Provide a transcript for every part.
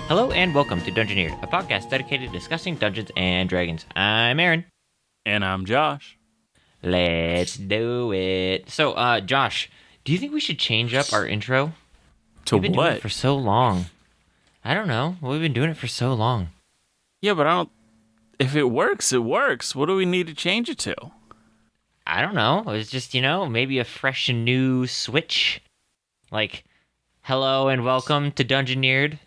Hello and welcome to Dungeoneered, a podcast dedicated to discussing Dungeons and Dragons. I'm Aaron. And I'm Josh. Let's do it. So, Josh, do you think we should change up our intro? To We've been doing what? it for so long. I don't know. We've been doing it for so long. Yeah, but I don't... If it works, it works. What do we need to change it to? I don't know. It's just, maybe a fresh and new switch. Like, hello and welcome to Dungeoneered.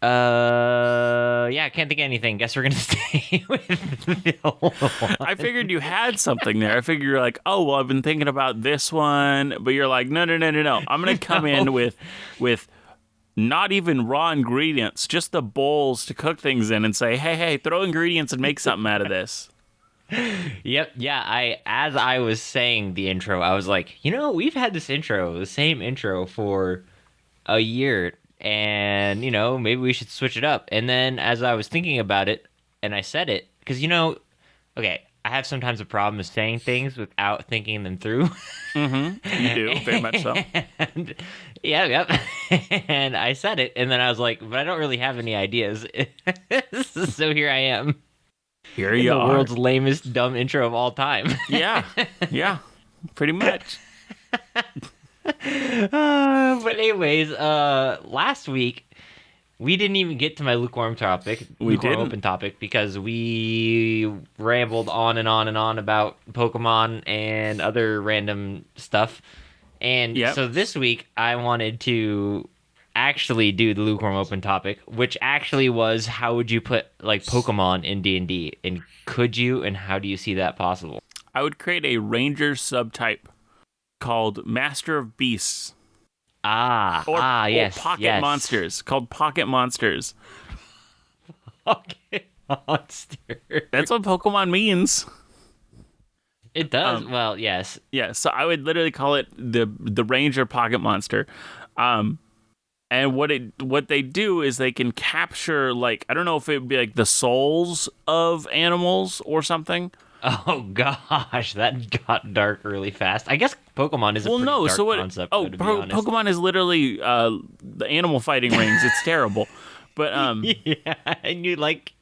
Yeah, I can't think of anything. Guess we're gonna stay with the old one. I figured you had something there. I figured you're like, oh, well, I've been thinking about this one. But you're like, no. I'm going to come in with not even raw ingredients, just the bowls to cook things in and say, hey, throw ingredients and make something out of this. Yep, yeah, as I was saying the intro, I was like, we've had this intro, the same intro for a year, and, maybe we should switch it up. And then as I was thinking about it, and I said it, because, okay, I have sometimes a problem with saying things without thinking them through. Mm-hmm. You do, very much so. And, yep. And I said it, and then I was like, but I don't really have any ideas. So here I am. Here you are. The world's lamest dumb intro of all time. Yeah, pretty much. But anyways, last week we didn't even get to my lukewarm topic. Lukewarm open topic, because we rambled on and on and on about Pokemon and other random stuff. And so this week I wanted to actually do the lukewarm open topic, which actually was, how would you put like Pokemon in D&D, and could you, and how do you see that possible? I would create a ranger subtype called Master of Beasts. Or Pocket Monsters, called Pocket Monsters. Pocket Monster. That's what Pokemon means. It does. Well, yes. Yeah, so I would literally call it the Ranger Pocket Monster. And what they do is they can capture, like, I don't know if it would be like the souls of animals or something. Oh gosh, that got dark really fast. I guess Pokemon is a pretty dark concept. To be honest. Pokemon is literally the animal fighting rings. It's terrible, but yeah, and you like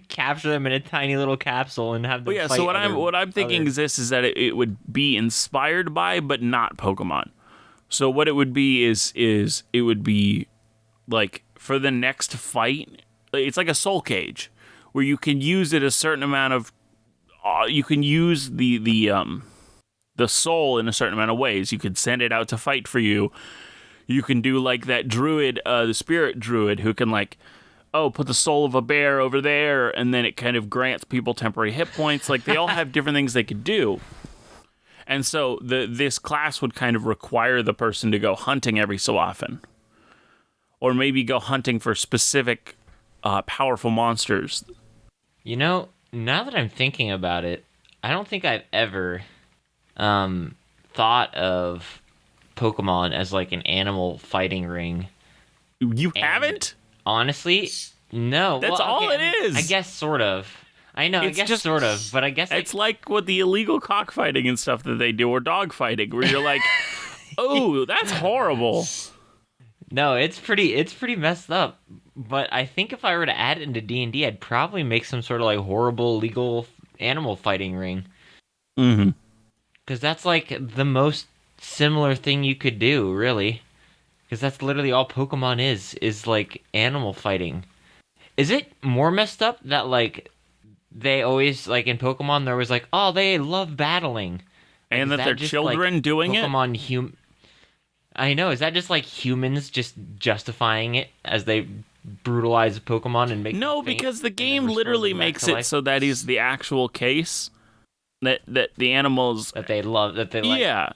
capture them in a tiny little capsule and have them. Yeah, fight so what I'm thinking is that it would be inspired by, but not Pokemon. So what it would be is it would be like, for the next fight, it's like a soul cage where you can use it a certain amount of. You can use the soul in a certain amount of ways. You could send it out to fight for you. You can do like that druid, the spirit druid, who can like, put the soul of a bear over there, and then it kind of grants people temporary hit points. Like, they all have different things they could do. And so this class would kind of require the person to go hunting every so often. Or maybe go hunting for specific powerful monsters. Now that I'm thinking about it, I don't think I've ever thought of Pokemon as like an animal fighting ring. You haven't? Honestly, no. That's all it is. I guess sort of. I know, it's just sort of, but I guess it's like what the illegal cockfighting and stuff that they do, or dog fighting, where you're like, oh, that's horrible. No, it's pretty messed up. But I think if I were to add it into D&D, I'd probably make some sort of like horrible legal animal fighting ring. Mm-hmm. Because that's like the most similar thing you could do, really. Because that's literally all Pokemon is like animal fighting. Is it more messed up that like they always, like in Pokemon, there was like, oh, they love battling. And that they're children like doing Pokemon I know, is that just like humans just justifying it as they brutalize Pokemon and make No, because the game literally makes it so that is the actual case. That the animals that they love, that they like. Yeah.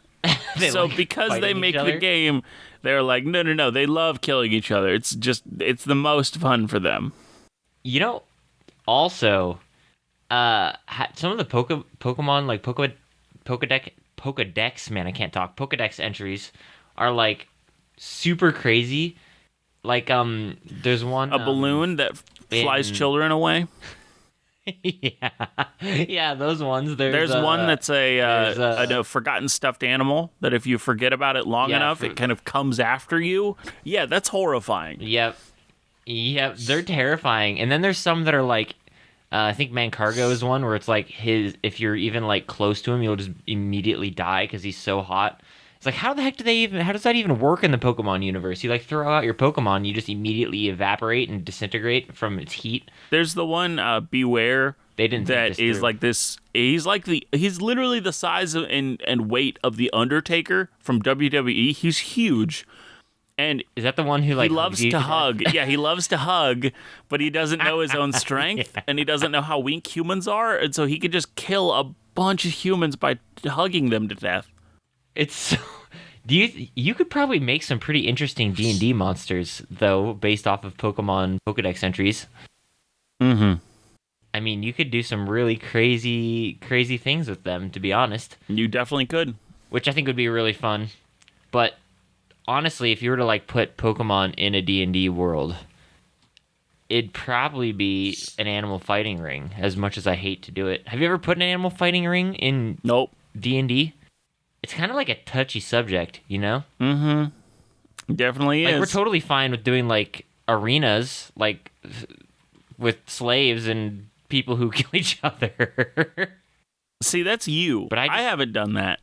So like because they make the game, they're like, no, they love killing each other. It's the most fun for them. Also, some of the Pokemon, like Pokedex, man, I can't talk. Pokedex entries are like super crazy. Like there's one a balloon that flies children away. Yeah, those ones. There's one that's a forgotten stuffed animal that if you forget about it long enough, it kind of comes after you. Yeah, that's horrifying. Yep. Yep, they're terrifying. And then there's some that are like, I think Mancargo is one where it's like if you're even like close to him, you'll just immediately die because he's so hot. It's like, how the heck how does that even work in the Pokemon universe? You like throw out your Pokemon, you just immediately evaporate and disintegrate from its heat. There's the one, Beware. They didn't think That this is through. like this. He's literally the size of, and weight of the Undertaker from WWE. He's huge. And Is that the one who like he loves hugs you to death? hug. Yeah, he loves to hug, but he doesn't know his own strength, and he doesn't know how weak humans are, and so he could just kill a bunch of humans by hugging them to death. It's so. You could probably make some pretty interesting D&D monsters though, based off of Pokemon Pokedex entries. Mm-hmm. I mean, you could do some really crazy things with them, to be honest. You definitely could. Which I think would be really fun. But honestly, if you were to like put Pokemon in a D&D world, it'd probably be an animal fighting ring, as much as I hate to do it. Have you ever put an animal fighting ring in Nope. D&D? It's kind of like a touchy subject, you know? Mm-hmm. Definitely Like, is. we're totally fine with doing like arenas, like with slaves and people who kill each other. See, that's you. But I haven't done that.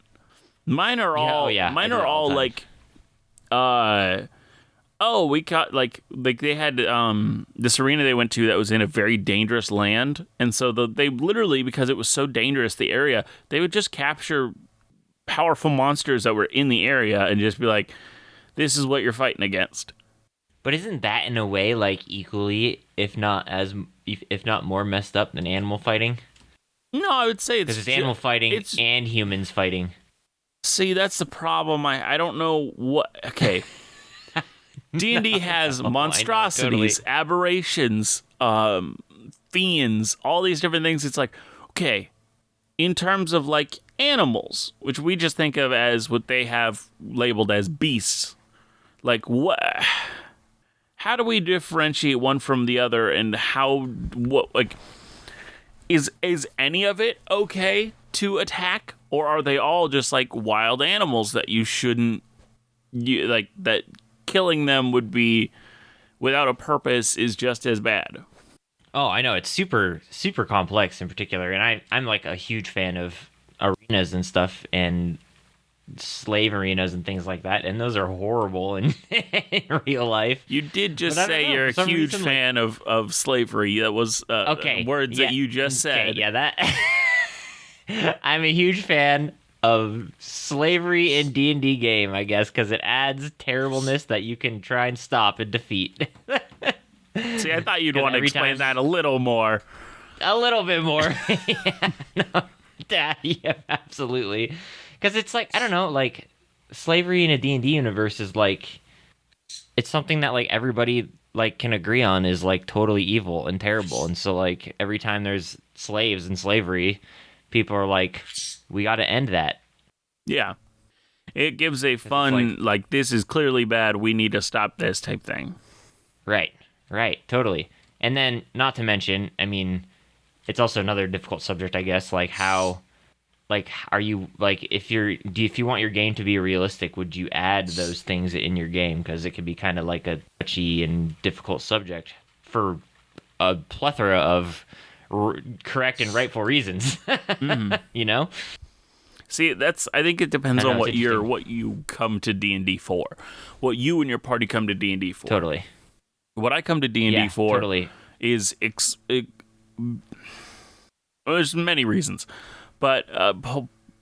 Mine are all. oh, yeah, I Mine do are that all all the time. like. We got like they had this arena they went to that was in a very dangerous land, and so they literally, because it was so dangerous, the area, they would just capture powerful monsters that were in the area and just be like, this is what you're fighting against. But isn't that in a way like equally, if not more messed up than animal fighting? No, I would say Because it's animal fighting and humans fighting. See, that's the problem. I don't know what. Okay. D&D has monstrosities, totally. aberrations, fiends, all these different things. It's like, okay, in terms of like animals, which we just think of as what they have labeled as beasts, like what? How do we differentiate one from the other, and what like is any of it okay to attack, or are they all just like wild animals that you shouldn't like that killing them would be without a purpose is just as bad? Oh, I know, it's super complex in particular, and I'm like a huge fan of arenas and stuff and slave arenas and things like that, and those are horrible in real life. You did just But I don't say know, you're for a some huge reason, fan of slavery. That was Okay, words yeah, that you just said. Okay, yeah, that I'm a huge fan of slavery in D&D game, I guess, because it adds terribleness that you can try and stop and defeat. See, I thought you'd 'Cause want to every explain time- that a little more. A little bit more. Yeah, no, yeah, absolutely. Because it's like, I don't know, like slavery in a D&D universe is like, it's something that like everybody like can agree on is like totally evil and terrible. And so like every time there's slaves in slavery, people are like, we got to end that. Yeah. It gives a fun, like, this is clearly bad, we need to stop this type thing. Right, totally. And then, not to mention, I mean, it's also another difficult subject, I guess, like how, like, are you, like, if you want your game to be realistic, would you add those things in your game? Because it could be kind of like a touchy and difficult subject for a plethora of correct and rightful reasons, you know? See, I think it depends I know, on it's what you come to D&D for. What you and your party come to D&D for. Totally. What I come to D&D Yeah, for totally. is there's many reasons, but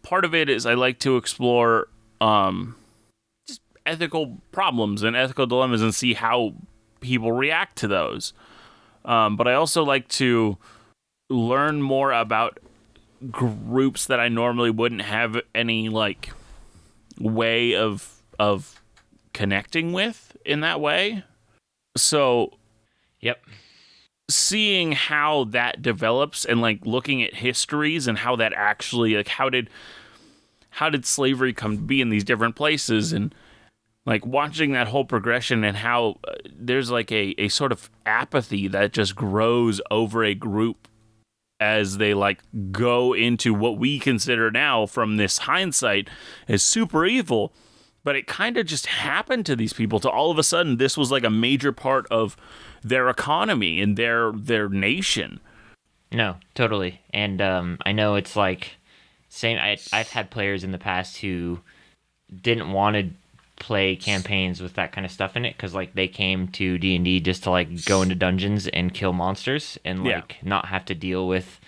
part of it is I like to explore just ethical problems and ethical dilemmas and see how people react to those. But I also like to learn more about groups that I normally wouldn't have any like way of connecting with in that way. So, Yep. seeing how that develops and like looking at histories and how that actually like how did slavery come to be in these different places, and like watching that whole progression and how there's like a sort of apathy that just grows over a group as they like go into what we consider now from this hindsight as super evil, But it kind of just happened to these people. To all of a sudden, this was like a major part of their economy and their nation. No, totally. And I know it's like same. I've had players in the past who didn't want to play campaigns with that kind of stuff in it because like they came to D&D just to like go into dungeons and kill monsters and like not have to deal with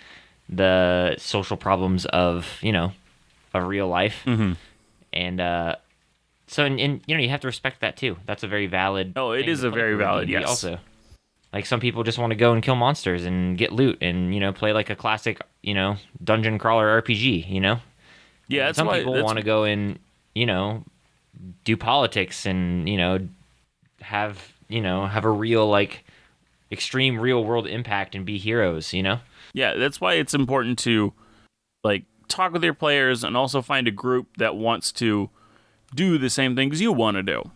the social problems of of real life. And so and you have to respect that too. That's a very valid it is a very valid, yes. Also, like some people just want to go and kill monsters and get loot and play like a classic dungeon crawler RPG. Yeah, and some people want to go and do politics and have a real like extreme real world impact and be heroes. Yeah, that's why it's important to like talk with your players and also find a group that wants to do the same things you want to do.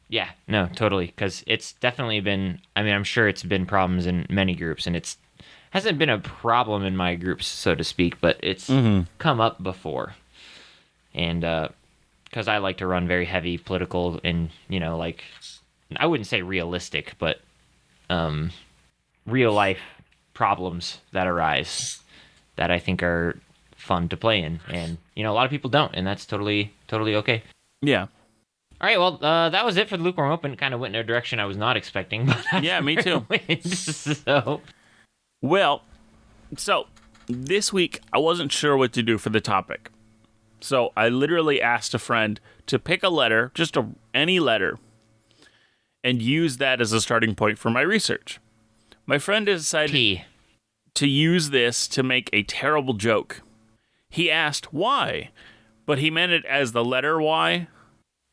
Yeah, no, totally. Because it's definitely been, I'm sure it's been problems in many groups, and it's hasn't been a problem in my groups, so to speak, but it's come up before. And because I like to run very heavy political and, like, I wouldn't say realistic, but real life problems that arise that I think are fun to play in. And, a lot of people don't, and that's totally okay. Yeah. All right, well, that was it for the Lukewarm Open. It kind of went in a direction I was not expecting. But yeah, me too. So this week, I wasn't sure what to do for the topic. So I literally asked a friend to pick a letter, just any letter, and use that as a starting point for my research. My friend decided to use this to make a terrible joke. He asked why, but he meant it as the letter Y.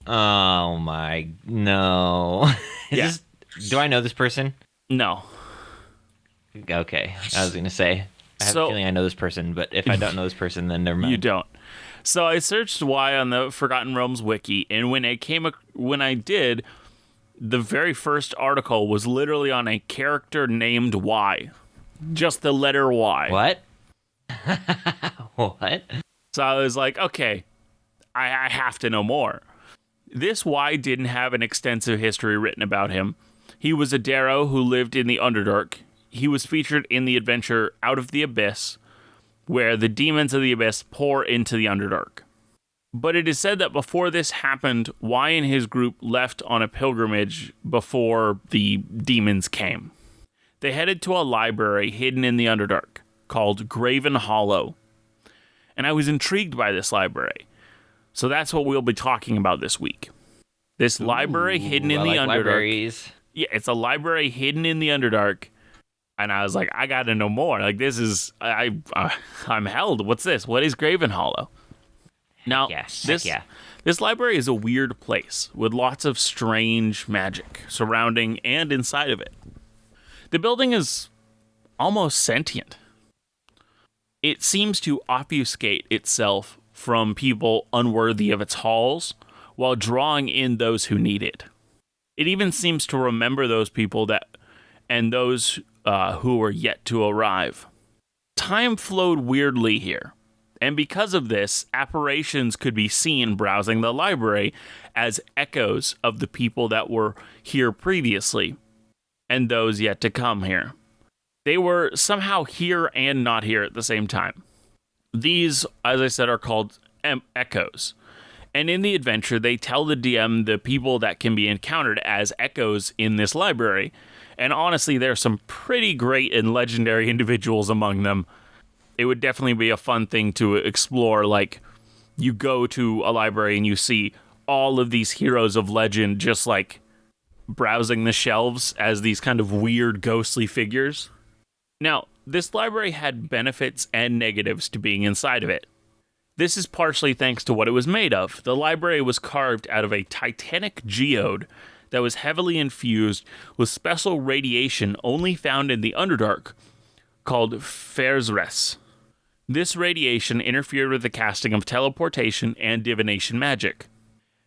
Oh my, no. Do I know this person? No. Okay, I was going to say, I have a feeling I know this person, but if I don't know this person, then never mind. You don't. So I searched Y on the Forgotten Realms wiki, and when I did, the very first article was literally on a character named Y. Just the letter Y. What? What? So I was like, okay, I have to know more. This Y didn't have an extensive history written about him. He was a Darrow who lived in the Underdark. He was featured in the adventure Out of the Abyss, where the demons of the Abyss pour into the Underdark. But it is said that before this happened, Y and his group left on a pilgrimage before the demons came. They headed to a library hidden in the Underdark called Gravenhollow. And I was intrigued by this library. So that's what we'll be talking about this week. This library hidden in the Underdark. Libraries. Yeah, it's a library hidden in the Underdark. And I was like, I got to know more. Like, this is, I'm held. What's this? What is Gravenhollow? Now, this library is a weird place with lots of strange magic surrounding and inside of it. The building is almost sentient. It seems to obfuscate itself from people unworthy of its halls while drawing in those who need it. It even seems to remember those people and those who were yet to arrive. Time flowed weirdly here, and because of this, apparitions could be seen browsing the library as echoes of the people that were here previously and those yet to come here. They were somehow here and not here at the same time. These, as I said, are called echoes. And in the adventure, they tell the DM the people that can be encountered as echoes in this library. And honestly, there's some pretty great and legendary individuals among them. It would definitely be a fun thing to explore. Like, you go to a library and you see all of these heroes of legend just like browsing the shelves as these kind of weird ghostly figures. Now, this library had benefits and negatives to being inside of it. This is partially thanks to what it was made of. The library was carved out of a titanic geode that was heavily infused with special radiation only found in the Underdark, called Fersres. This radiation interfered with the casting of teleportation and divination magic,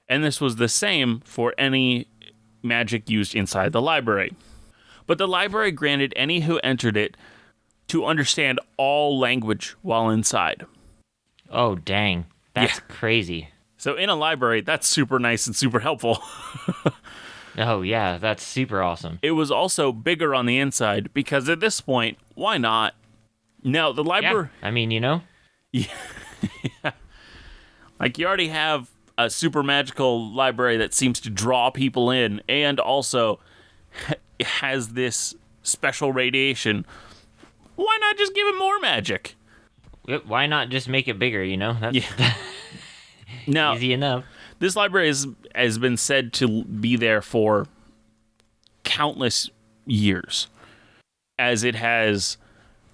and this was the same for any magic used inside the library. But the library granted any who entered it to understand all language while inside. Oh, dang. That's crazy. So in a library, that's super nice and super helpful. Oh, yeah, that's super awesome. It was also bigger on the inside because at this point, why not? Now, the library... Yeah, I mean, you know? Yeah. Like, you already have a super magical library that seems to draw people in and also has this special radiation. Why not just give it more magic? Why not just make it bigger, you know? That's now, easy enough. This library has been said to be there for countless years, as it has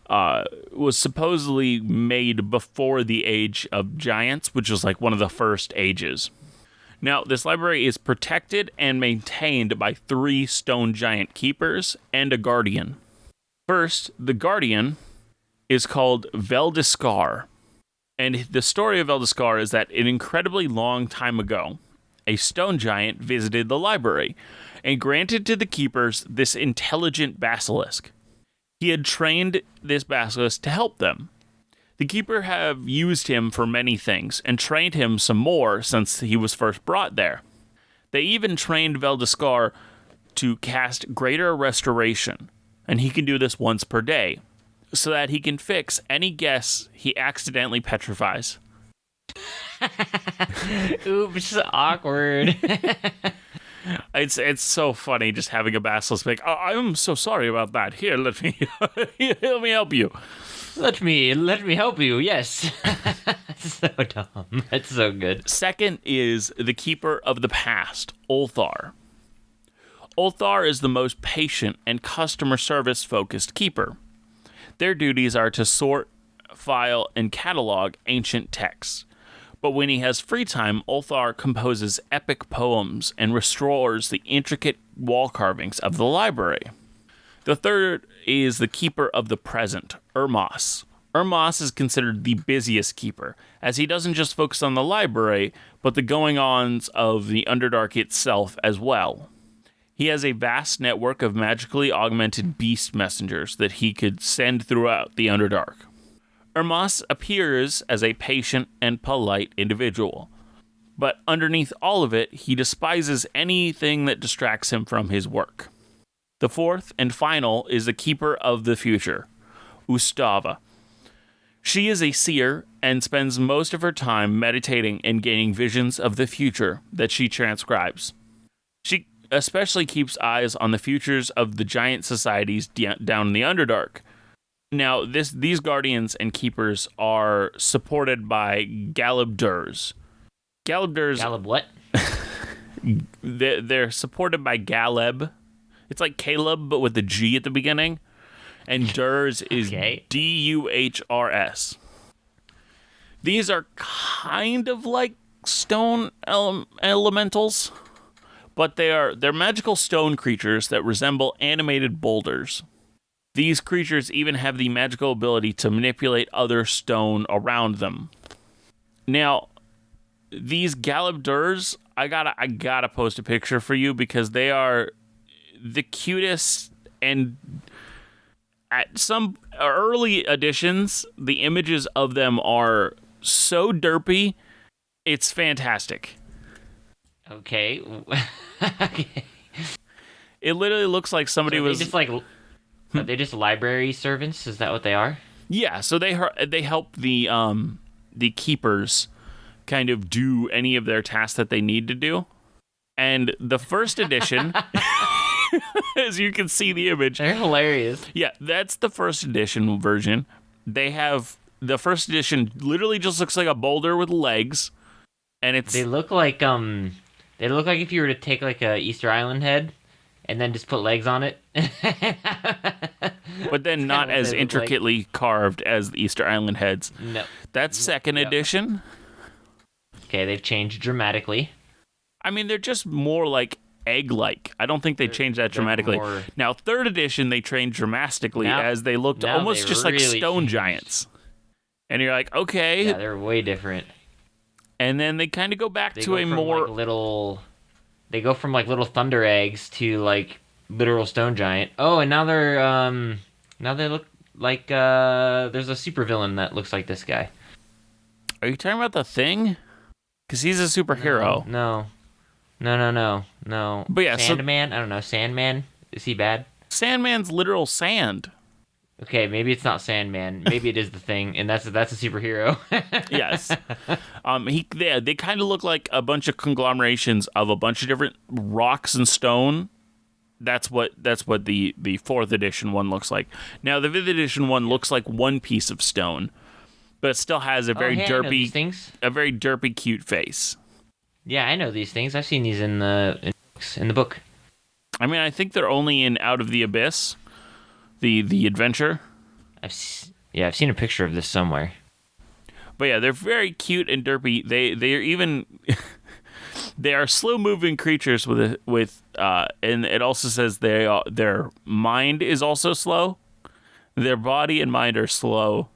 was supposedly made before the Age of Giants, which was like one of the first ages. Now, this library is protected and maintained by 3 stone giant keepers and a guardian. First, the guardian is called Veldeskar. And the story of Veldeskar is that an incredibly long time ago, a stone giant visited the library and granted to the keepers this intelligent basilisk. He had trained this basilisk to help them. The keeper have used him for many things and trained him some more since he was first brought there. They even trained Veldeskar to cast Greater Restoration, and he can do this once per day, so that he can fix any guests he accidentally petrifies. Oops, awkward. It's so funny just having a basilisk like, oh, I'm so sorry about that. Here, let me help you. Let me help you. Yes. So dumb. That's so good. Second is the Keeper of the Past, Ulthar. Ulthar is the most patient and customer service focused keeper. Their duties are to sort, file, and catalog ancient texts. But when he has free time, Ulthar composes epic poems and restores the intricate wall carvings of the library. The third is the Keeper of the Present, Urmos. Urmos is considered the busiest keeper, as he doesn't just focus on the library, but the going-ons of the Underdark itself as well. He has a vast network of magically augmented beast messengers that he could send throughout the Underdark. Urmos appears as a patient and polite individual, but underneath all of it, he despises anything that distracts him from his work. The fourth and final is the Keeper of the Future, Ustava. She is a seer and spends most of her time meditating and gaining visions of the future that she transcribes. She especially keeps eyes on the futures of the giant societies down in the Underdark. Now, these guardians and keepers are supported by Galebdurs. Galeb what? They're supported by Galeb. It's like Caleb, but with the G at the beginning. And Durs is Duhrs. These are kind of like stone elementals, but they're magical stone creatures that resemble animated boulders. These creatures even have the magical ability to manipulate other stone around them. Now, these Galebdurs, I gotta post a picture for you because they are the cutest, and at some early editions, the images of them are so derpy, it's fantastic. Okay. It literally looks like somebody was just like. Are they just library servants? Is that what they are? Yeah, so they help the keepers kind of do any of their tasks that they need to do. And the first edition, as you can see the image, they're hilarious. Yeah, that's the first edition version. They have the first edition literally just looks like a boulder with legs, and they look like if you were to take like a Easter Island head and then just put legs on it. But then not as intricately carved as the Easter Island heads. No. That's second edition. Okay, they've changed dramatically. I mean, they're just more like egg-like. I don't think they changed that dramatically. Now, third edition, they changed dramatically as they looked almost just like stone giants. And you're like, okay. Yeah, they're way different. And then they kind of go back to a more... They go from like little thunder eggs to like literal stone giant. Oh, and now they look like there's a supervillain that looks like this guy. Are you talking about the Thing? because he's a superhero. No. But yeah, Sandman? I don't know. Sandman? Is he bad? Sandman's literal sand. Okay, maybe it's not Sandman. Maybe it is the Thing, and that's a superhero. Yes. They kind of look like a bunch of conglomerations of a bunch of different rocks and stone. That's what the 4th edition one looks like. Now the 5th edition one looks like one piece of stone, but it still has a very derpy, cute face. Yeah, I know these things. I've seen these in the book. I mean, I think they're only in Out of the Abyss, the adventure. I've seen a picture of this somewhere. But yeah, they're very cute and derpy. They are even they are slow moving creatures and it also says their mind is also slow. Their body and mind are slow,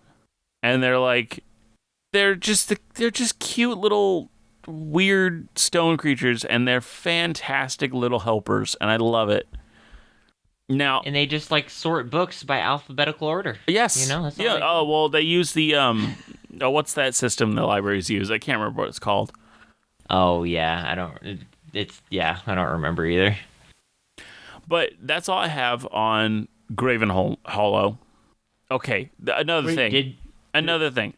and they're just cute little weird stone creatures, and they're fantastic little helpers, and I love it. Now, and they just sort books by alphabetical order. Yes. That's Oh well, they use the what's that system the libraries use? I can't remember what it's called. Oh yeah, I don't remember either. But that's all I have on Gravenhollow. Okay, another thing.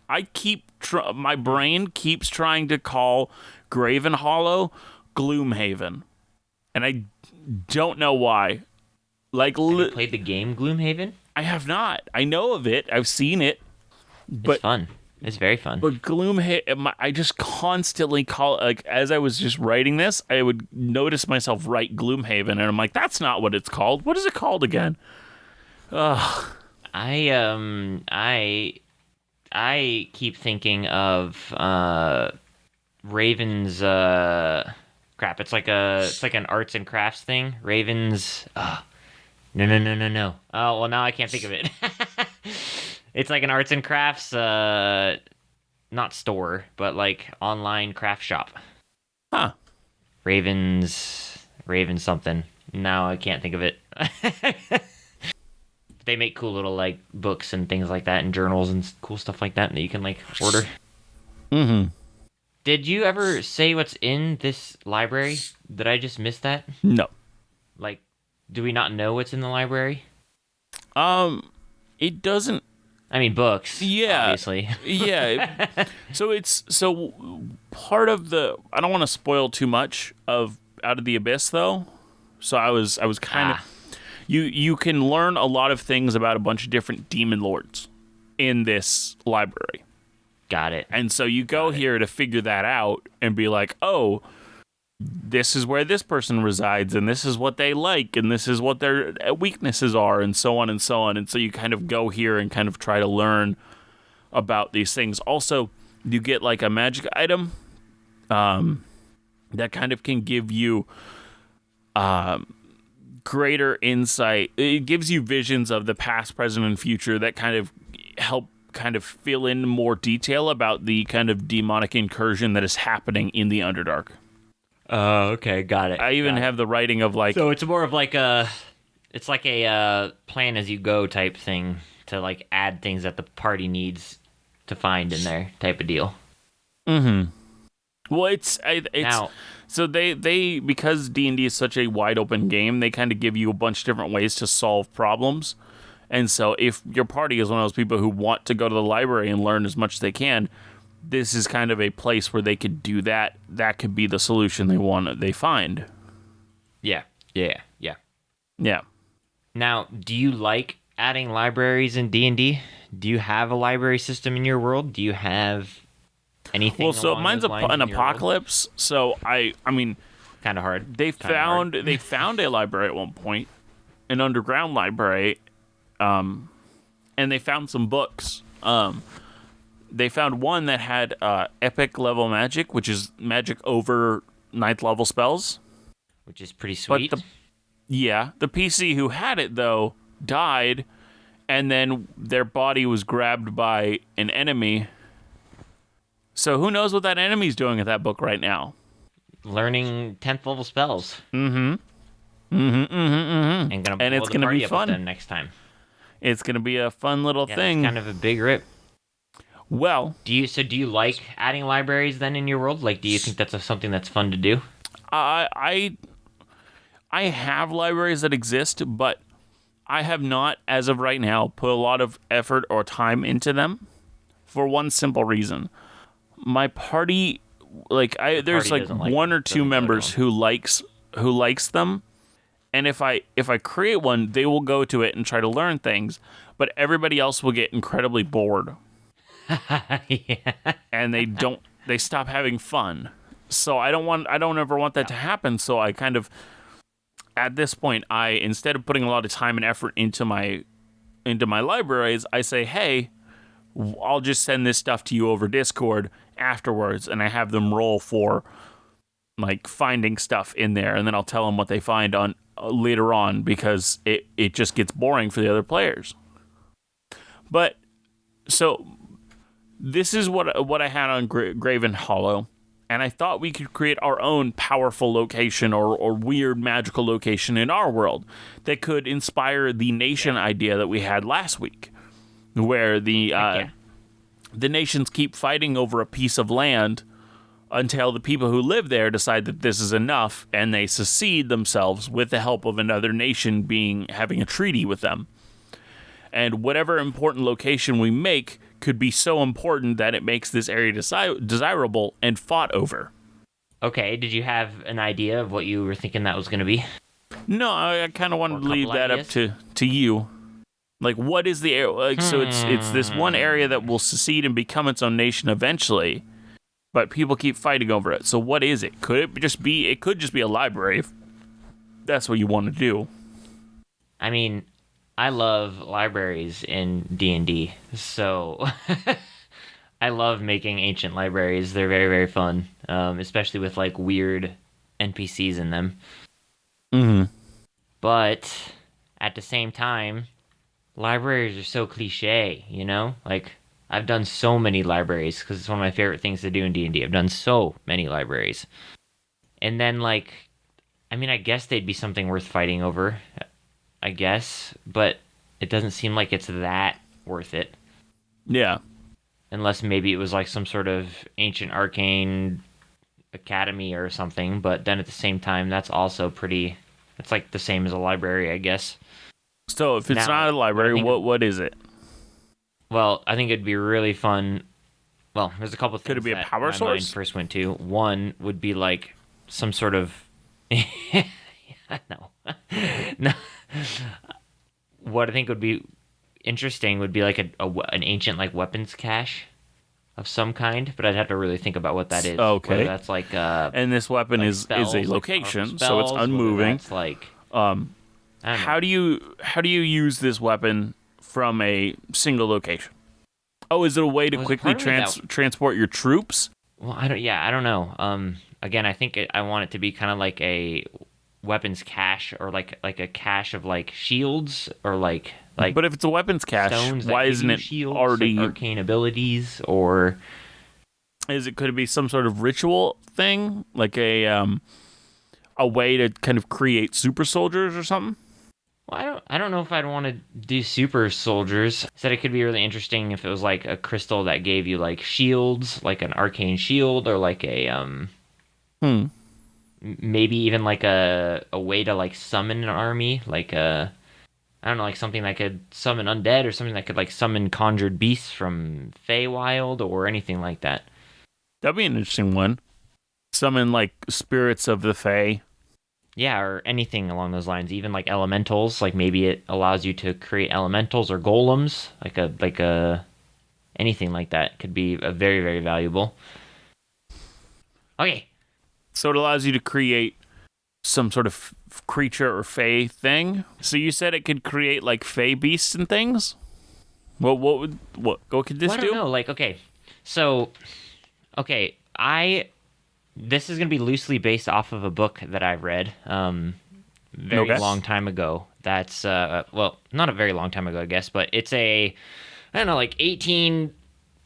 My brain keeps trying to call Gravenhollow Gloomhaven, and I don't know why. Have you played the game Gloomhaven? I have not. I know of it. I've seen it. But it's fun. It's very fun. But Gloomhaven, I just constantly call it, as I was just writing this, I would notice myself write Gloomhaven, and I'm like, that's not what it's called. What is it called again? Ugh. I keep thinking of Raven's crap. It's like an arts and crafts thing. Raven's No. Oh, well, now I can't think of it. It's like an arts and crafts, not store, but online craft shop. Huh. Raven something. Now I can't think of it. They make cool little books and things like that, and journals and cool stuff like that you can order. Mm-hmm. Did you ever say what's in this library? Did I just miss that? No. Do we not know what's in the library? It doesn't. I mean, books. Yeah. Obviously. Yeah. So part of the. I don't want to spoil too much of Out of the Abyss, though. So I was kind of. You can learn a lot of things about a bunch of different demon lords in this library. Got it. And so you go here to figure that out and be like, oh, this is where this person resides, and this is what they like, and this is what their weaknesses are, and so on and so on. And so you kind of go here and kind of try to learn about these things. Also, you get a magic item that kind of can give you greater insight. It gives you visions of the past, present, and future that kind of help kind of fill in more detail about the kind of demonic incursion that is happening in the Underdark. Okay, got it. I even have the writing of So it's more of it's like a plan as you go type thing to add things that the party needs to find in there type of deal. Mm-hmm. Well, it's now, so they because D&D is such a wide open game, they kind of give you a bunch of different ways to solve problems. And so if your party is one of those people who want to go to the library and learn as much as they can, this is kind of a place where they could do that. That could be the solution they find. Yeah. Yeah. Now, do you like adding libraries in D&D? Do you have a library system in your world? Do you have anything? Well, so mine's an apocalypse. So I mean, kind of hard. They found a library at one point, an underground library, and they found some books. They found one that had epic level magic, which is magic over 9th level spells. Which is pretty sweet. But the PC who had it, though, died, and then their body was grabbed by an enemy. So who knows what that enemy's doing at that book right now? Learning 10th level spells. And it's gonna be fun next time. It's gonna be a fun little thing. It's kind of a big rip. Well, Do you like adding libraries then in your world? Like, do you think that's something that's fun to do? I have libraries that exist, but I have not, as of right now, put a lot of effort or time into them for one simple reason. My party, there's Party like doesn't like one or two doesn't go to members 'em. who likes them, and if I create one, they will go to it and try to learn things, but everybody else will get incredibly bored Yeah. and they stop having fun. So I don't ever want that to happen. So I kind of, at this point, instead of putting a lot of time and effort into my libraries, I say, hey, I'll just send this stuff to you over Discord afterwards, and I have them roll for like finding stuff in there, and then I'll tell them what they find on later on, because it just gets boring for the other players. But so this is what I had on Gravenhollow, and I thought we could create our own powerful location or weird magical location in our world that could inspire the nation idea that we had last week, where the nations keep fighting over a piece of land until the people who live there decide that this is enough, and they secede themselves with the help of another nation having a treaty with them. And whatever important location we make could be so important that it makes this area desirable and fought over. Okay, did you have an idea of what you were thinking that was going to be? No, I kind of wanted to leave that up to you. Like, what is the area? Like, so it's this one area that will secede and become its own nation eventually, but people keep fighting over it. So what is it? Could it just be? It could just be a library if that's what you want to do. I mean, I love libraries in D&D, so I love making ancient libraries. They're very, very fun, especially with like weird NPCs in them. Mm-hmm. But at the same time, libraries are so cliche, you know? Like, I've done so many libraries because it's one of my favorite things to do in D&D. I've done so many libraries. And then, like, I mean, I guess they'd be something worth fighting over, I guess, but it doesn't seem like it's that worth it. Yeah. Unless maybe it was like some sort of ancient arcane academy or something, but then at the same time, that's also pretty... It's like the same as a library, I guess. So if it's not a library, what is it? Well, I think it'd be really fun. Well, there's a couple of things. Could it be a power my source? Mind first went to. One would be like some sort of. No, no. What I think would be interesting would be like an ancient like weapons cache of some kind, but I'd have to really think about what that is. Okay, whether that's like and this weapon like is spells, a like location, spells, so it's unmoving. That's like how do you use this weapon from a single location? Oh, is it a way to quickly transport your troops? Well, I don't know. Again, I think I want it to be kind of like a weapons cache, or like a cache of like shields, or like. But if it's a weapons cache, why isn't it shields, already like arcane abilities? Or could it be some sort of ritual thing, like a way to kind of create super soldiers or something? Well, I don't know if I'd want to do super soldiers. Said it could be really interesting if it was like a crystal that gave you like shields, like an arcane shield, or like a maybe even like a way to like summon an army, like a, I don't know, like something that could summon undead, or something that could like summon conjured beasts from Feywild, or anything like that. That'd be an interesting one. Summon like spirits of the Fey. Yeah, or anything along those lines. Even like elementals, like maybe it allows you to create elementals or golems, like a anything like that could be a very, very valuable. Okay. So it allows you to create some sort of creature or Fey thing. So you said it could create like Fey beasts and things? What could this do? I don't know. Like, okay. So, okay, this is going to be loosely based off of a book that I've read very long time ago. That's, well, not a very long time ago, I guess, but it's I don't know, like 18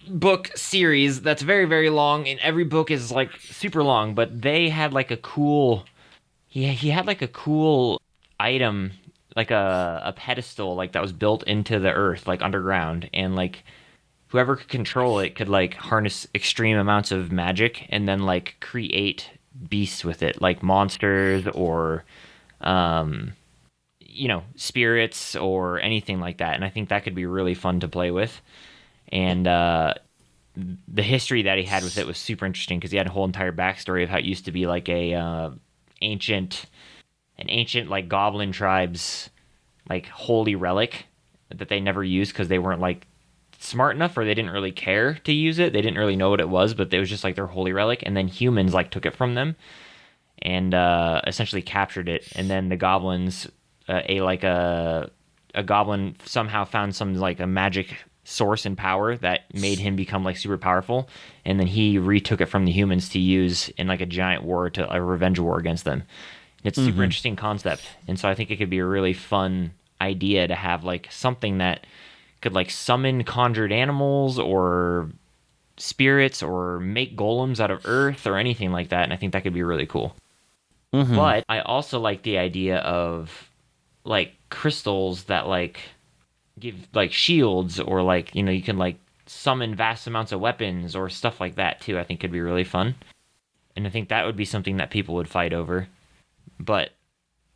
book series that's very, very long, and every book is like super long, but they had like a cool, he had like a cool item, like a pedestal, like that was built into the earth, like underground, and like whoever could control it could like harness extreme amounts of magic and then like create beasts with it, like monsters or spirits or anything like that. And I think that could be really fun to play with. And the history that he had with it was super interesting because he had a whole entire backstory of how it used to be like an ancient like goblin tribes like holy relic that they never used because they weren't like smart enough, or they didn't really care to use it. They didn't really know what it was, but it was just like their holy relic. And then humans like took it from them and essentially captured it. And then the goblins, a goblin somehow found some like a magic source and power that made him become like super powerful. And then he retook it from the humans to use in like a giant war, to a revenge war against them. It's a super interesting concept. And so I think it could be a really fun idea to have like something that could like summon conjured animals or spirits or make golems out of earth or anything like that. And I think that could be really cool. But I also like the idea of like crystals that like give like shields, or like, you can like summon vast amounts of weapons or stuff like that too. I think could be really fun. And I think that would be something that people would fight over. But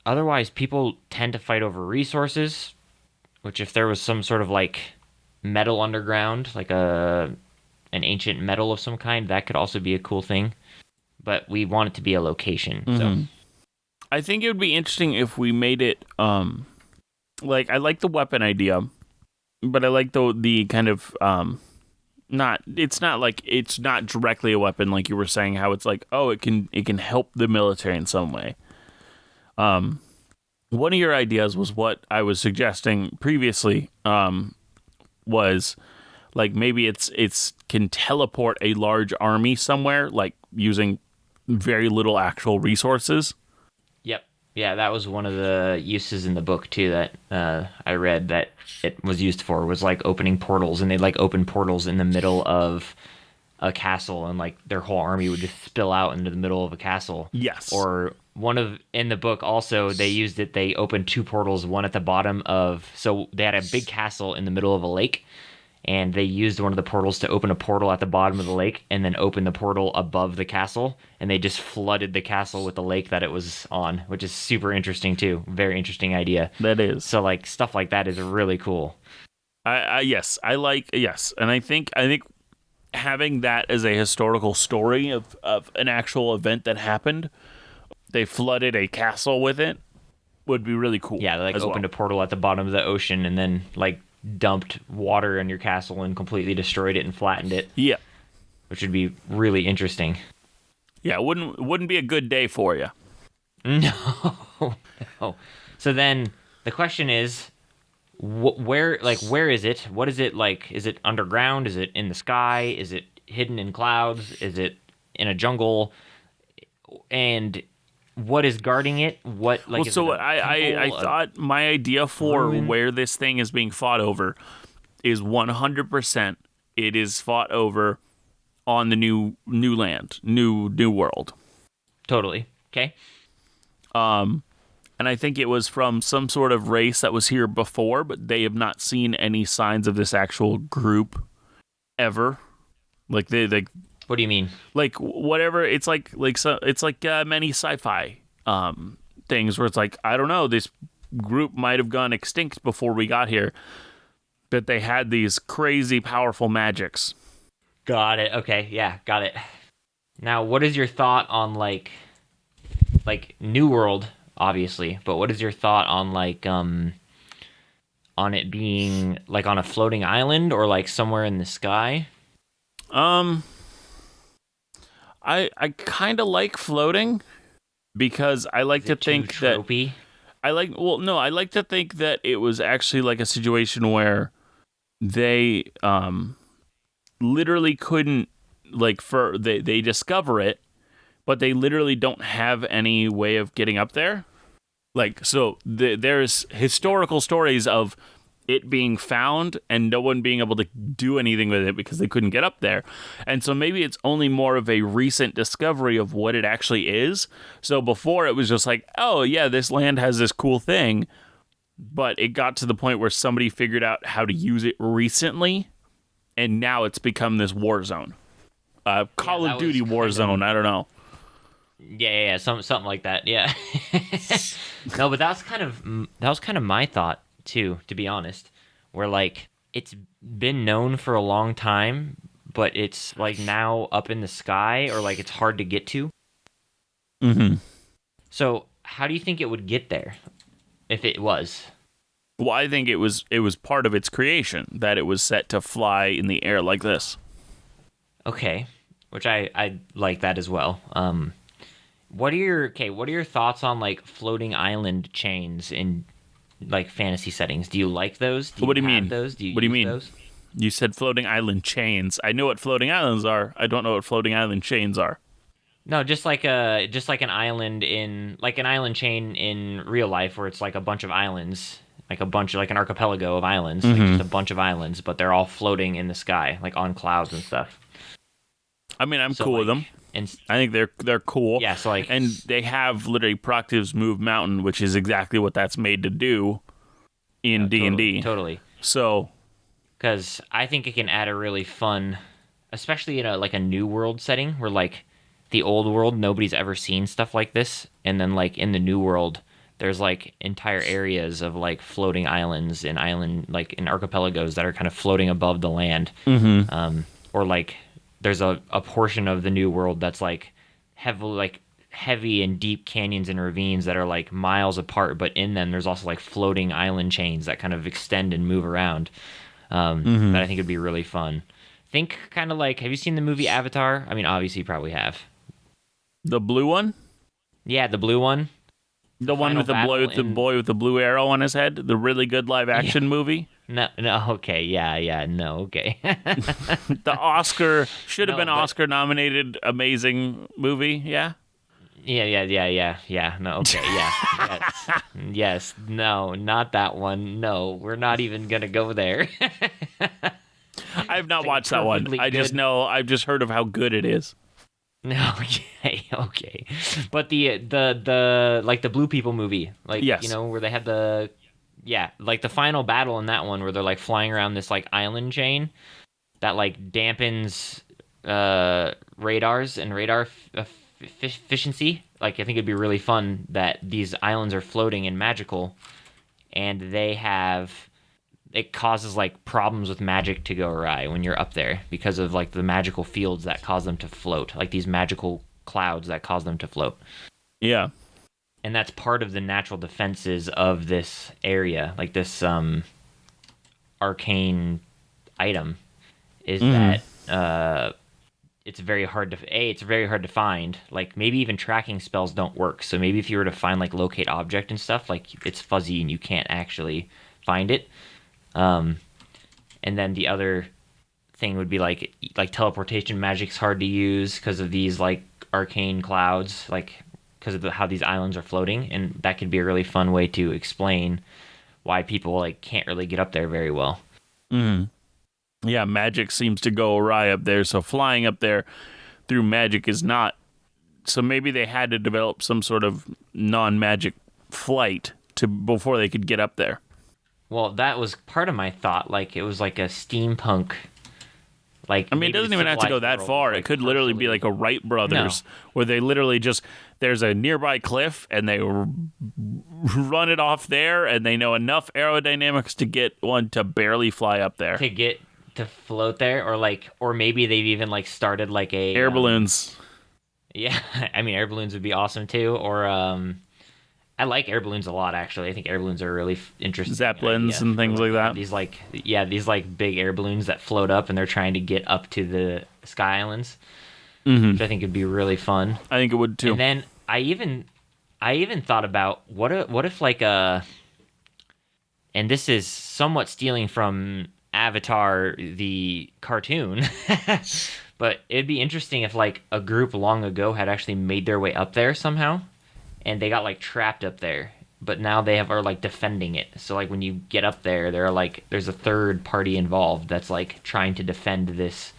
otherwise, people tend to fight over resources, which if there was some sort of like metal underground, like an ancient metal of some kind, that could also be a cool thing. But we want it to be a location. So I think it would be interesting if we made it like, I like the weapon idea, but I like the kind of it's not directly a weapon like you were saying, how it's like, oh, it can help the military in some way. One of your ideas was what I was suggesting previously, was like maybe it's can teleport a large army somewhere, like using very little actual resources. Yep. Yeah, that was one of the uses in the book too that I read that it was used for, was like opening portals, and they'd like open portals in the middle of a castle, and like their whole army would just spill out into the middle of a castle. Yes. Or in the book also, they used it, they opened two portals, one at the bottom of, so they had a big castle in the middle of a lake, and they used one of the portals to open a portal at the bottom of the lake and then open the portal above the castle, and they just flooded the castle with the lake that it was on, which is super interesting too. Very interesting idea. That is. So like stuff like that is really cool. Yes, and I think having that as a historical story of an actual event that happened, they flooded a castle with it, would be really cool. Yeah, they like opened a portal at the bottom of the ocean and then like dumped water in your castle and completely destroyed it and flattened it. Yeah, which would be really interesting. Yeah, it wouldn't be a good day for you. No. So then the question is, where is it? What is it like? Is it underground? Is it in the sky? Is it hidden in clouds? Is it in a jungle? And what is guarding it? What like? Well, so I thought my idea for where this thing is being fought over is 100%. It is fought over on the new land, new world. Totally. Okay. And I think it was from some sort of race that was here before, but they have not seen any signs of this actual group ever. Like they What do you mean? Like whatever. It's like many sci-fi things where it's like, I don't know, this group might have gone extinct before we got here, but they had these crazy powerful magics. Got it. Okay. Yeah. Got it. Now, what is your thought on like New World? Obviously, but what is your thought on like on it being like on a floating island or like somewhere in the sky? I kind of like floating because I like to think that I like to think that it was actually like a situation where they literally couldn't they discover it, but they literally don't have any way of getting up there. Like, so there's historical stories of it being found and no one being able to do anything with it because they couldn't get up there. And so maybe it's only more of a recent discovery of what it actually is. So before it was just like, oh yeah, this land has this cool thing, but it got to the point where somebody figured out how to use it recently. and now it's become this war zone. Call of Duty war zone. I don't know. Yeah, something like that. Yeah. No, but that was kind of my thought too, to be honest. Where like it's been known for a long time, but it's like now up in the sky, or like it's hard to get to. Mm-hmm. So how do you think it would get there if it was? Well, I think it was part of its creation that it was set to fly in the air like this. Okay, which I like that as well. What are your thoughts on like floating island chains in like fantasy settings? Do you like those? What do you mean? Those? Do you what do you use mean? those? You said floating island chains. I know what floating islands are. I don't know what floating island chains are. No, just like an island like an island chain in real life where it's like a bunch of islands, like an archipelago of islands, like just a bunch of islands, but they're all floating in the sky, like on clouds and stuff. I mean, I'm cool with them. I think they're cool. Yeah, so like, and they have literally Proctive's Move Mountain, which is exactly what that's made to do in D&D. Totally. So, because I think it can add a really fun, especially in a new world setting where like the old world nobody's ever seen stuff like this, and then like in the new world there's like entire areas of like floating islands and like in archipelagos that are kind of floating above the land, or like there's a portion of the new world that's like heavy and deep canyons and ravines that are like miles apart, but in them there's also like floating island chains that kind of extend and move around. That I think would be really fun. Think kind of like, have you seen the movie Avatar? I mean, obviously you probably have. The blue one? Yeah, the blue one. The one with the boy with the blue arrow on his head? The really good live action movie? No, okay, yeah, no, okay. The Oscar should have been Oscar nominated amazing movie, yeah? Yeah. No, okay, yeah. Yes, no, not that one. No, we're not even gonna go there. I have not watched that one. I just know, I've just heard of how good it is. No, okay. But the like the Blue People movie, like, yes. You know, where they have like the final battle in that one where they're like flying around this like island chain that like dampens radars and radar efficiency. Like, I think it'd be really fun that these islands are floating and magical, and it causes like problems with magic to go awry when you're up there because of like the magical fields that cause them to float, like these magical clouds that cause them to float. Yeah. And that's part of the natural defenses of this area, like this arcane item, is that it's very hard to find. Like, maybe even tracking spells don't work. So maybe if you were to find like locate object and stuff, like it's fuzzy and you can't actually find it. And then the other thing would be like teleportation magic's hard to use because of these like arcane clouds, like because of how these islands are floating, and that could be a really fun way to explain why people like can't really get up there very well. Yeah, magic seems to go awry up there, so flying up there through magic is not. So maybe they had to develop some sort of non-magic flight before they could get up there. Well, that was part of my thought. Like, it was like a steampunk. Like, I mean, it doesn't even have to go that far. It could literally be like a Wright brothers, where they literally there's a nearby cliff and they run it off there, and they know enough aerodynamics to get one to barely fly up there. To float there, or maybe they've even like started like a air balloons. Yeah, I mean, air balloons would be awesome too. Or I like air balloons a lot, actually. I think air balloons are really interesting. Zeppelins and things like that. These big air balloons that float up and they're trying to get up to the Sky Islands, which I think would be really fun. I think it would too. And then I even thought about what if like and this is somewhat stealing from Avatar the cartoon, but it'd be interesting if like a group long ago had actually made their way up there somehow. And they got like trapped up there, but now are like defending it. So like when you get up there, there's a third party involved that's like trying to defend this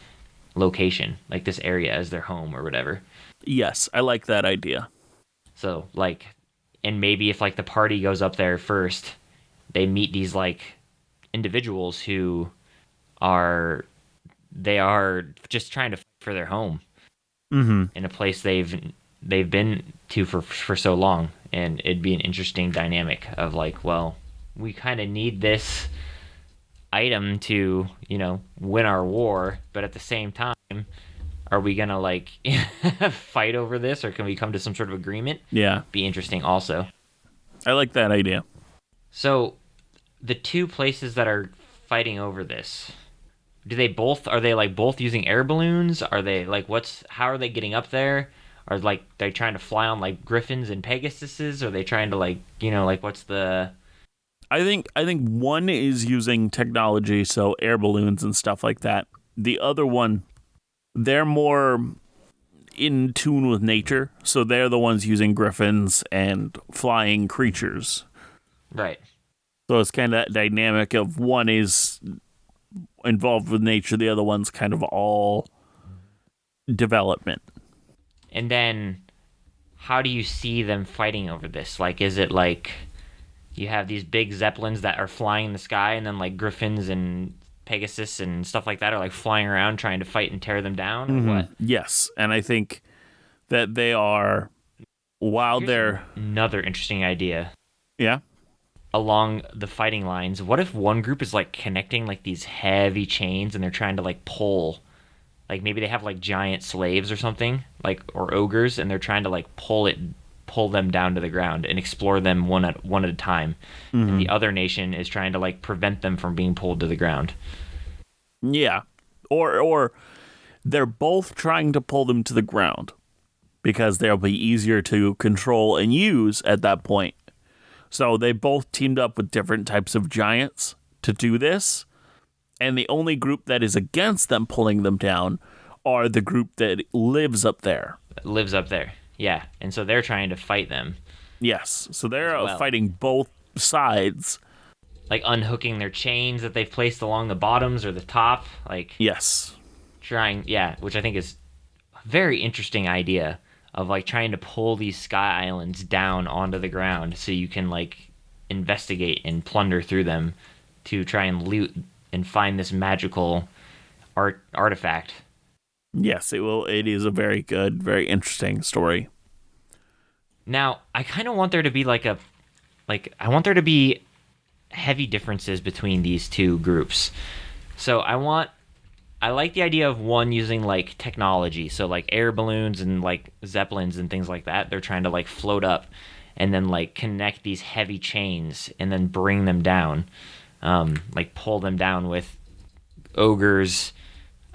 location, like this area as their home or whatever. Yes, I like that idea. So like, and maybe if like the party goes up there first, they meet these like individuals who are they are just trying to fight for their home in a place they've been to for so long, and it'd be an interesting dynamic of like, well, we kind of need this item to win our war, but at the same time, are we gonna like fight over this, or can we come to some sort of agreement? Yeah. Be interesting also. I like that idea. So the two places that are fighting over this, are they like both using air balloons? Are they like how are they getting up there? Are like they trying to fly on like Griffins and Pegasuses? Are they trying to like like what's the I think one is using technology, so air balloons and stuff like that. The other one, they're more in tune with nature, so they're the ones using griffins and flying creatures. right? So it's kind of that dynamic of one is involved with nature, the other one's kind of all development. And then how do you see them fighting over this? Like, is it like you have these big zeppelins that are flying in the sky, and then like Griffins and Pegasus and stuff like that are like flying around trying to fight and tear them down, or what? Yes, and I think that they are, while they're... Another interesting idea. Yeah? Along the fighting lines, what if one group is like connecting like these heavy chains, and they're trying to like pull, like maybe they have like giant slaves or something, like, or ogres, and they're trying to like pull them down to the ground and explore them one at a time. And the other nation is trying to like prevent them from being pulled to the ground. Yeah. Or they're both trying to pull them to the ground because they'll be easier to control and use at that point. So they both teamed up with different types of giants to do this. And the only group that is against them pulling them down are the group that lives up there. Yeah. And so they're trying to fight them. Yes. So they're fighting both sides. Like unhooking their chains that they've placed along the bottoms or the top. Like, yes. Which I think is a very interesting idea of like trying to pull these sky islands down onto the ground so you can like investigate and plunder through them to try and loot and find this magical artifact. Yes, it is a very good, very interesting story. Now, I kind of want there to be I want there to be heavy differences between these two groups. So I like the idea of one using like technology, so like air balloons and like zeppelins and things like that. They're trying to like float up and then like connect these heavy chains and then bring them down, like pull them down with ogres.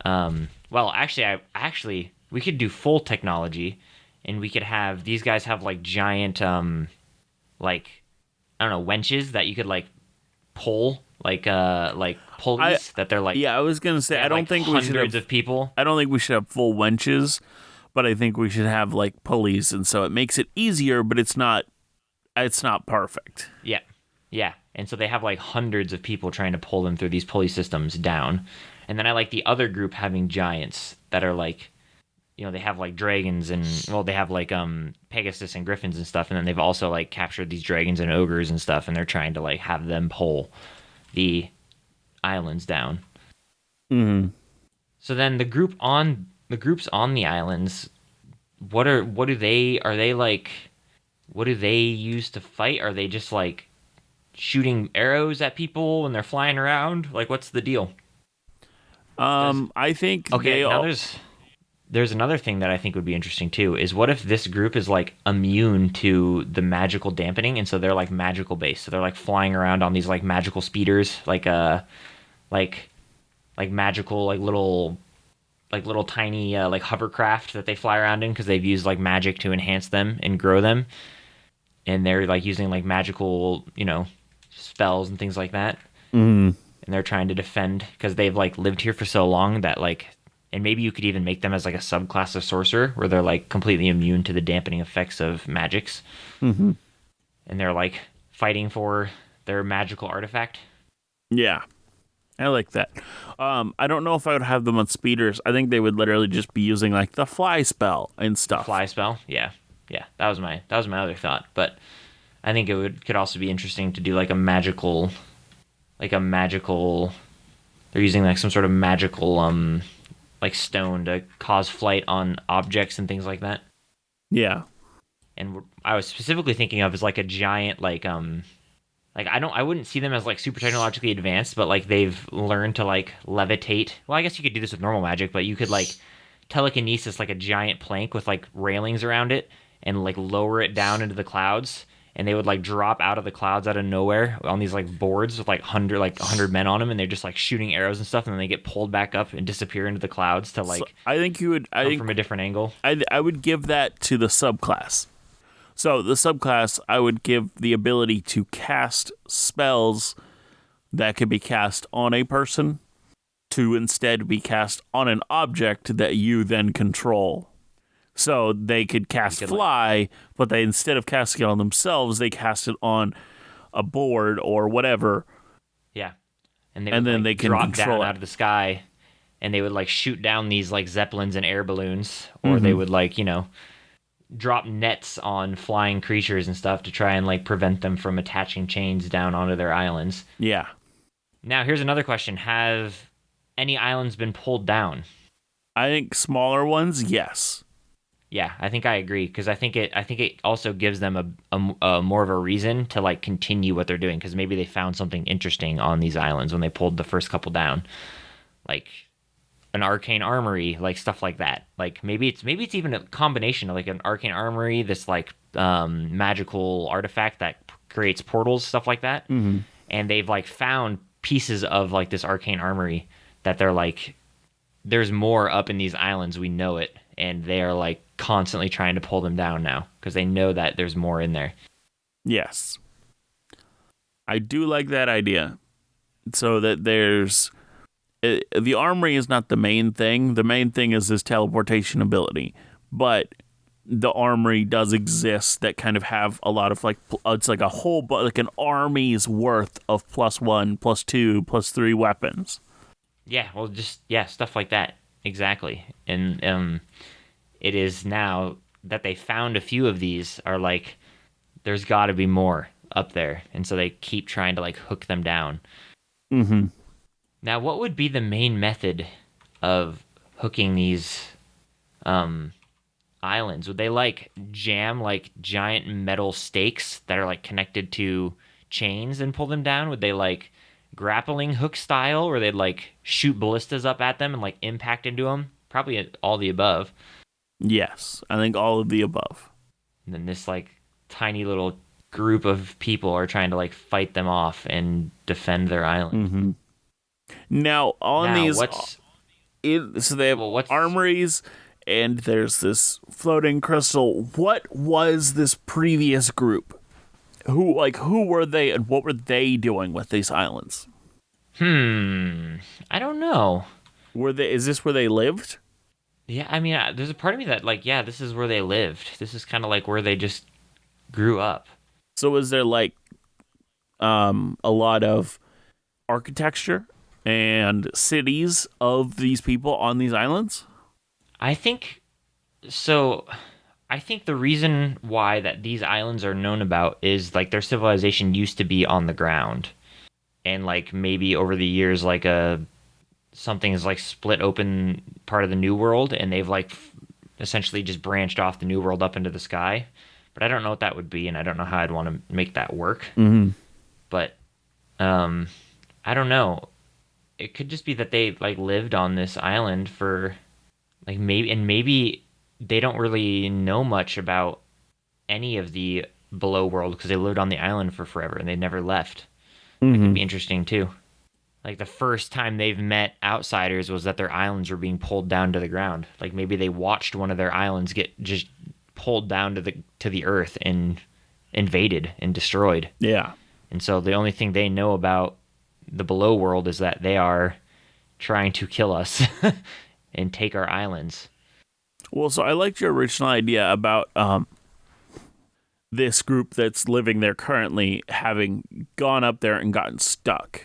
Well, actually, we could do full technology, and we could have these guys have like giant, like I don't know, wenches that you could like pull, like pulleys that they're like. Yeah, I was gonna say I don't think we should have hundreds of people. I don't think we should have full wenches, but I think we should have like pulleys, and so it makes it easier, but it's not perfect. Yeah, and so they have like hundreds of people trying to pull them through these pulley systems down. And then I like the other group having giants that are like, they have like dragons and, well, they have like Pegasus and Griffins and stuff, and then they've also like captured these dragons and ogres and stuff, and they're trying to like have them pull the islands down. Mm-hmm. So then the groups on the islands, what do they use to fight? Are they just like shooting arrows at people when they're flying around? Like, what's the deal? I think there's another thing that I think would be interesting too, is what if this group is like immune to the magical dampening, and so they're like magical based, so they're like flying around on these like magical speeders, like magical little tiny like hovercraft that they fly around in because they've used like magic to enhance them and grow them, and they're like using like magical spells and things like that. Mm-hmm. And they're trying to defend because they've like lived here for so long that like, and maybe you could even make them as like a subclass of sorcerer where they're like completely immune to the dampening effects of magics. Mm-hmm. And they're like fighting for their magical artifact. Yeah, I like that. I don't know if I would have them on speeders. I think they would literally just be using like the fly spell and stuff. Fly spell, yeah. That was my other thought. But I think it could also be interesting to do like a magical they're using like some sort of magical like stone to cause flight on objects and things like that. Yeah. And I was specifically thinking of as like a giant like I wouldn't see them as like super technologically advanced, but like they've learned to like levitate. Well, I guess you could do this with normal magic, but you could like telekinesis like a giant plank with like railings around it and like lower it down into the clouds, and they would like drop out of the clouds out of nowhere on these like boards with like 100 men on them, and they're just like shooting arrows and stuff, and then they get pulled back up and disappear into the clouds to like So I think you would. I come think from a different angle. I would give that to the subclass. So the subclass, I would give the ability to cast spells that could be cast on a person to instead be cast on an object that you then control. So they could cast fly, but they instead of casting it on themselves, they cast it on a board or whatever. Yeah, and then like they can drop control down it out of the sky, and they would like shoot down these like zeppelins and air balloons, or they would like drop nets on flying creatures and stuff to try and like prevent them from attaching chains down onto their islands. Yeah. Now here's another question: have any islands been pulled down? I think smaller ones, yes. Yeah, I think I agree, because I think it also gives them a more of a reason to like continue what they're doing, because maybe they found something interesting on these islands when they pulled the first couple down, like an arcane armory, like stuff like that. Like maybe it's even a combination of like an arcane armory, this like magical artifact that creates portals, stuff like that. Mm-hmm. And they've like found pieces of like this arcane armory that they're like, there's more up in these islands, we know it, and they are like constantly trying to pull them down now because they know that there's more in there. Yes. I do like that idea. So that there's the armory is not the main thing. The main thing is this teleportation ability. But the armory does exist that kind of have a lot of like, it's like a whole, like an army's worth of +1, +2, +3 weapons. Yeah, well, just, yeah, stuff like that. Exactly. And it is now that they found a few of these are like, there's got to be more up there. And so they keep trying to like hook them down. Mm-hmm. Now, what would be the main method of hooking these islands? Would they like jam like giant metal stakes that are like connected to chains and pull them down? Would they like grappling hook style, where they'd like shoot ballistas up at them and like impact into them? Probably all the above. Yes, I think all of the above. And then this like tiny little group of people are trying to like fight them off and defend their island. Mm-hmm. Now these, so they have armories, and there's this floating crystal. What was this previous group? Who were they, and what were they doing with these islands? I don't know. Is this where they lived? Yeah, I mean, there's a part of me that like, yeah, this is where they lived. This is kind of like where they just grew up. So was there like a lot of architecture and cities of these people on these islands? I think so. I think the reason why that these islands are known about is like their civilization used to be on the ground, and like maybe over the years like something is like split open part of the new world, and they've like essentially just branched off the new world up into the sky. But I don't know what that would be, and I don't know how I'd want to make that work. Mm-hmm. But I don't know. It could just be that they like lived on this island for like maybe they don't really know much about any of the below world because they lived on the island for forever and they never left. Mm-hmm. That could be interesting too. Like the first time they've met outsiders was that their islands were being pulled down to the ground. Like maybe they watched one of their islands get just pulled down to the earth and invaded and destroyed. Yeah. And so the only thing they know about the below world is that they are trying to kill us and take our islands. Well, so I liked your original idea about this group that's living there currently having gone up there and gotten stuck.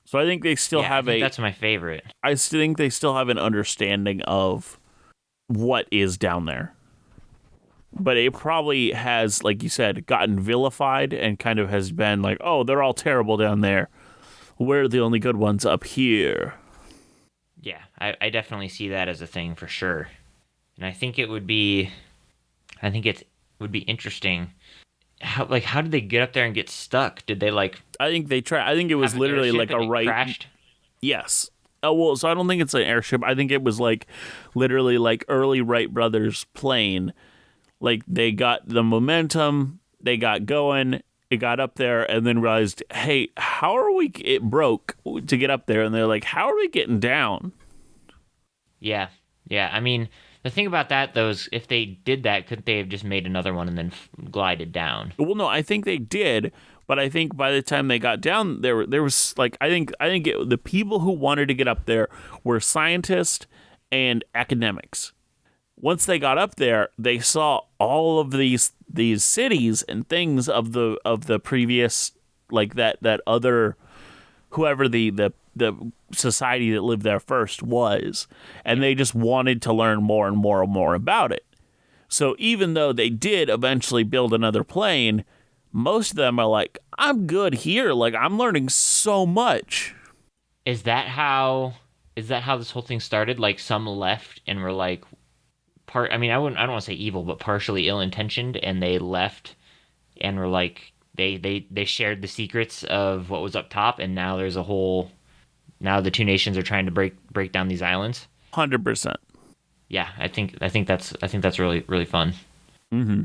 So I think they still have that's my favorite. I think they still have an understanding of what is down there. But it probably has, like you said, gotten vilified and kind of has been like, oh, they're all terrible down there. we're the only good ones up here. Yeah, I definitely see that as a thing for sure. And I think it would be interesting. How did they get up there and get stuck? Did they like? I think they tried. I think it was have an literally airship like a and it right. crashed? Yes. Oh well, so I don't think it's an airship. I think it was like literally like early Wright brothers plane. Like they got the momentum, they got going, it got up there, and then realized, hey, how are we? It broke to get up there, and they're like, how are we getting down? Yeah, yeah. I mean, the thing about that, though, is if they did that, couldn't they have just made another one and then glided down? Well, no, I think they did, but I think by the time they got down, there was like I think the people who wanted to get up there were scientists and academics. Once they got up there, they saw all of these cities and things of the previous, like that other whoever the society that lived there first was, and they just wanted to learn more and more and more about it. So even though they did eventually build another plane, most of them are like, I'm good here. Like, I'm learning so much. Is that how this whole thing started? Like, some left and were like, I don't want to say evil, but partially ill-intentioned, and they left and were like, they shared the secrets of what was up top, and now now the two nations are trying to break down these islands. 100%. Yeah, I think that's really, really fun. Mm-hmm.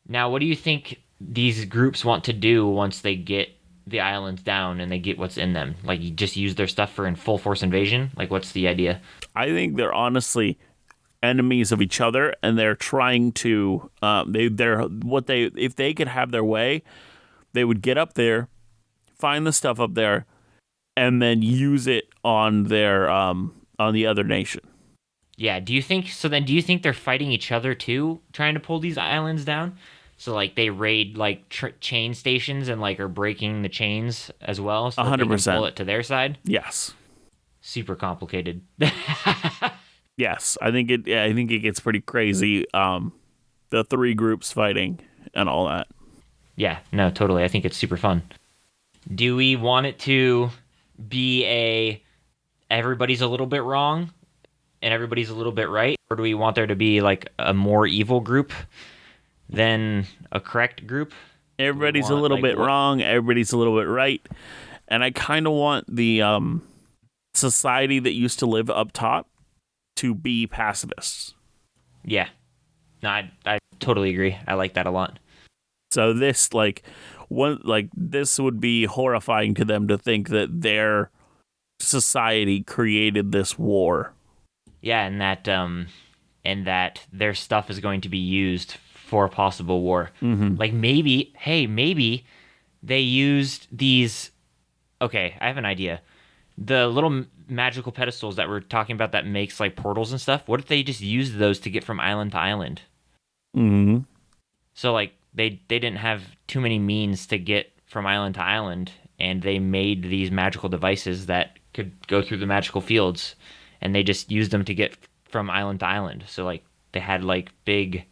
Now, what do you think these groups want to do once they get the islands down and they get what's in them? Like, you just use their stuff for in full force invasion? Like, what's the idea? I think they're honestly enemies of each other, and they're trying to if they could have their way, they would get up there, find the stuff up there, and then use it on their on the other nation. Yeah, do you think they're fighting each other too, trying to pull these islands down? So like they raid like chain stations and like are breaking the chains as well, so that they can pull it to their side? Yes. Super complicated. Yes, I think it gets pretty crazy. The three groups fighting and all that. Yeah, no, totally. I think it's super fun. Do we want it to be everybody's a little bit wrong and everybody's a little bit right? Or do we want there to be like a more evil group than a correct group? Everybody's a little bit wrong, everybody's a little bit right. And I kind of want the society that used to live up top to be pacifists. Yeah. No, I totally agree. I like that a lot. So this this would be horrifying to them to think that their society created this war. Yeah, and that their stuff is going to be used for a possible war. Mm-hmm. Like maybe they used these. Okay, I have an idea. The little magical pedestals that we're talking about that makes like portals and stuff. What if they just used those to get from island to island? Mm-hmm. So like they didn't have too many means to get from island to island, and they made these magical devices that could go through the magical fields, and they just used them to get from island to island. So like they had like big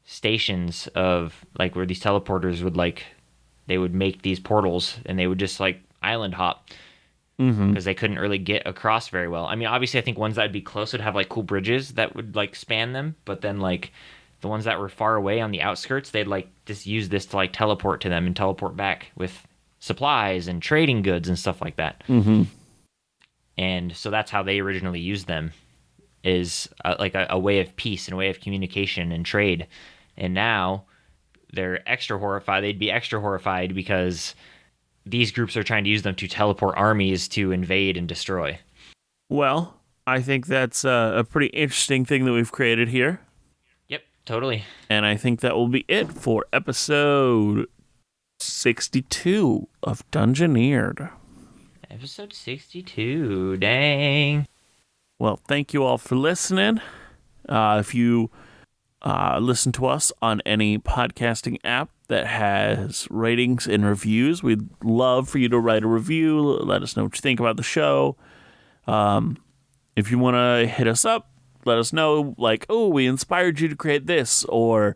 stations of like where these teleporters would like they would make these portals, and they would just like island hop. Because they couldn't really get across very well. I mean, obviously, I think ones that would be close would have like cool bridges that would like span them. But then like the ones that were far away on the outskirts, they'd like just use this to like teleport to them and teleport back with supplies and trading goods and stuff like that. Mm-hmm. And so that's how they originally used them, is like a way of peace and a way of communication and trade. And now they're extra horrified. They'd be extra horrified because these groups are trying to use them to teleport armies to invade and destroy. Well, I think that's a pretty interesting thing that we've created here. Yep, totally. And I think that will be it for episode 62 of Dungeoneered. Episode 62, dang. Well, thank you all for listening. If you listen to us on any podcasting app that has ratings and reviews, we'd love for you to write a review. Let us know what you think about the show. If you want to hit us up, let us know, like, oh, we inspired you to create this, or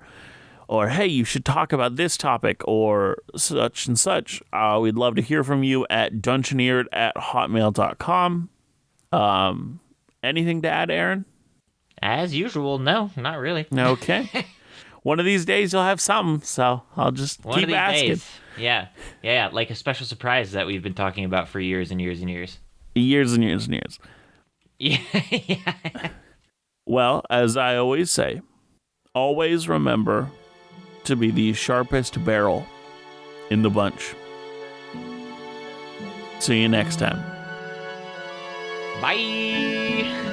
or hey, you should talk about this topic or such and such, we'd love to hear from you at dungeoneered@hotmail.com. Anything to add, Aaron? As usual, no, not really. Okay. One of these days you'll have something, so I'll just One keep of these asking. days. Yeah, like a special surprise that we've been talking about for years and years and years. Years and years and years. Yeah. Well, as I always say, always remember to be the sharpest barrel in the bunch. See you next time. Bye.